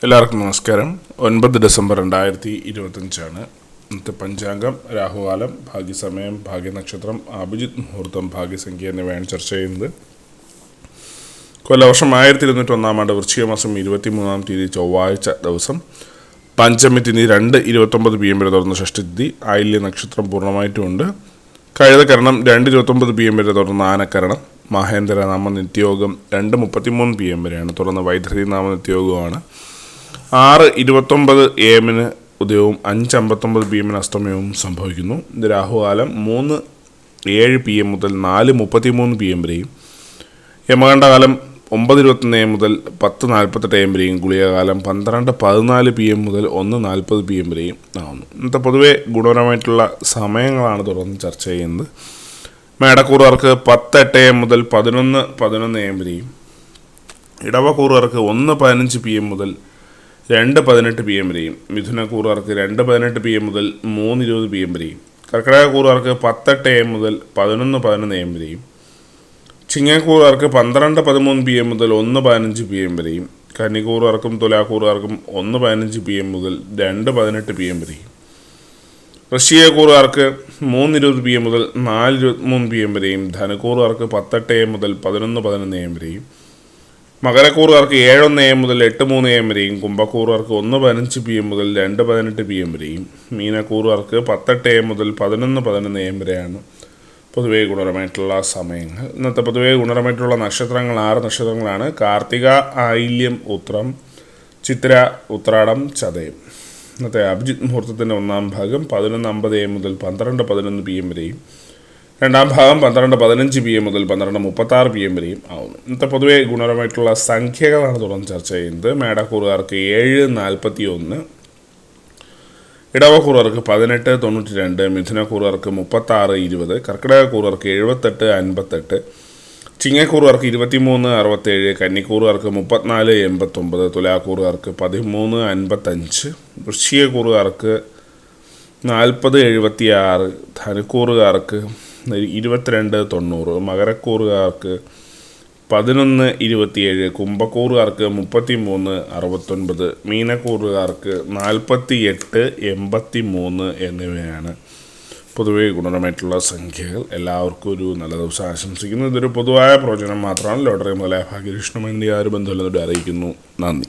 എല്ലാവർക്കും നമസ്കാരം. 9 ഡിസംബർ 2025 ഇന്നത്തെ പഞ്ചാംഗം, രാഹുകാലം, ഭാഗ്യസമയം, ഭാഗ്യനക്ഷത്രം, അഭിജിത്ത് മുഹൂർത്തം, ഭാഗ്യസംഖ്യ എന്നിവയാണ് ചർച്ച ചെയ്യുന്നത്. കൊല്ലവർഷം 1201 വൃശ്ചിക മാസം 23 ചൊവ്വാഴ്ച ദിവസം, പഞ്ചമി തിഥി 2:29 PM വരെ തുടർന്ന് ഷഷ്ടിതിഥി, ആയില്യ നക്ഷത്രം പൂർണ്ണമായിട്ടുമുണ്ട്. കഴുതകരണം 2:29 PM വരെ തുടർന്ന് ആനക്കരണം, മഹേന്ദ്ര നാമ നിത്യയോഗം 2:33 PM വരെയാണ്, തുടർന്ന് വൈദ്യുതി നാമ നിത്യയോഗമാണ്. 6:29 AM ഉദയവും 5:59 PM അസ്തമയവും സംഭവിക്കുന്നു. ഇത് രാഹുകാലം 3:07 PM മുതൽ 4:33 PM വരെയും, യമകണ്ഠകാലം 9:21 AM മുതൽ 10:48 AM വരെയും, ഗുളികകാലം 12:14 PM മുതൽ 1:40 PM വരെയും ആവുന്നു. ഇന്നത്തെ പൊതുവെ ഗുണപരമായിട്ടുള്ള സമയങ്ങളാണ് തുടർന്ന് ചർച്ച ചെയ്യുന്നത്. മേടക്കൂറുകാർക്ക് 10:08 AM മുതൽ 11:11 AM വരെയും, ഇടവക്കൂറുകാർക്ക് 1:15 PM മുതൽ 2:18 PM വരെയും, മിഥുനക്കൂറുകാർക്ക് 2:18 PM മുതൽ 3:20 PM വരെയും, കർക്കിടകക്കൂറുകാർക്ക് 10:08 AM മുതൽ 11:11 AM വരെയും, ചിങ്ങക്കൂറുകാർക്ക് 12:13 PM മുതൽ 1:15 PM വരെയും, കന്നിക്കൂറുകാർക്കും തുലാക്കൂറുകാർക്കും 1:15 PM മുതൽ 2:18 PM വരെയും, വൃശ്ചികക്കൂറുകാർക്ക് 3:20 PM മുതൽ 4:23 PM വരെയും, ധനുക്കൂറുകാർക്ക് 10:08 AM മുതൽ 11:11 AM വരെയും, മകരക്കൂറുകാർക്ക് 7:1 AM മുതൽ 8:3 AM വരെയും, കുംഭക്കൂറുകാർക്ക് 1:15 PM മുതൽ 2:18 PM വരെയും, മീനക്കൂറുകാർക്ക് 10:08 AM മുതൽ 11:11 AM വരെയാണ് പൊതുവേ ഗുണപരമായിട്ടുള്ള സമയങ്ങൾ. ഇന്നത്തെ പൊതുവേ ഗുണപരമായിട്ടുള്ള നക്ഷത്രങ്ങൾ 6 നക്ഷത്രങ്ങളാണ്. കാർത്തിക, ആയില്യം, ഉത്രം, ചിത്ര, ഉത്രാടം, ചതയം. ഇന്നത്തെ അഭിജിത്ത് മുഹൂർത്തത്തിൻ്റെ ഒന്നാം ഭാഗം 11:50 AM മുതൽ 12:11 PM വരെയും, രണ്ടാം ഭാഗം 12:15 PM മുതൽ 12:36 PM വരെയും ആവുന്നു. ഇന്നത്തെ പൊതുവെ ഗുണപരമായിട്ടുള്ള സംഖ്യകളാണ് തുടർന്ന് ചർച്ച ചെയ്യുന്നത്. മേടക്കൂറുകാർക്ക് 7:41, ഇടവക്കൂറുകാർക്ക് 18:92, മിഥുനക്കൂറുകാർക്ക് 36:20, കർക്കിടകക്കൂറുകാർക്ക് 78:58, ചിങ്ങക്കൂറുകാർക്ക് 23:67, കന്നിക്കൂറുകാർക്ക് 34:89, തുലാക്കൂറുകാർക്ക് 13:55, വൃശ്ചികക്കൂറുകാർക്ക് 40:76, ധനുക്കൂറുകാർക്ക് 22:90, മകരക്കൂറുകാർക്ക് 11:27, കുംഭക്കൂറുകാർക്ക് 33:69, മീനക്കൂറുകാർക്ക് 48:83 എന്നിവയാണ് പൊതുവേ ഗുണപരമായിട്ടുള്ള സംഖ്യകൾ. എല്ലാവർക്കും ഒരു നല്ല ദിവസം ആശംസിക്കുന്നു. ഇതൊരു പൊതുവായ പ്രവചനം മാത്രമാണ്. ലോട്ടറി മുതലായ ഭാഗ്യലക്ഷണമായി യാതൊരു ബന്ധമില്ലെന്നോട് അറിയിക്കുന്നു. നന്ദി.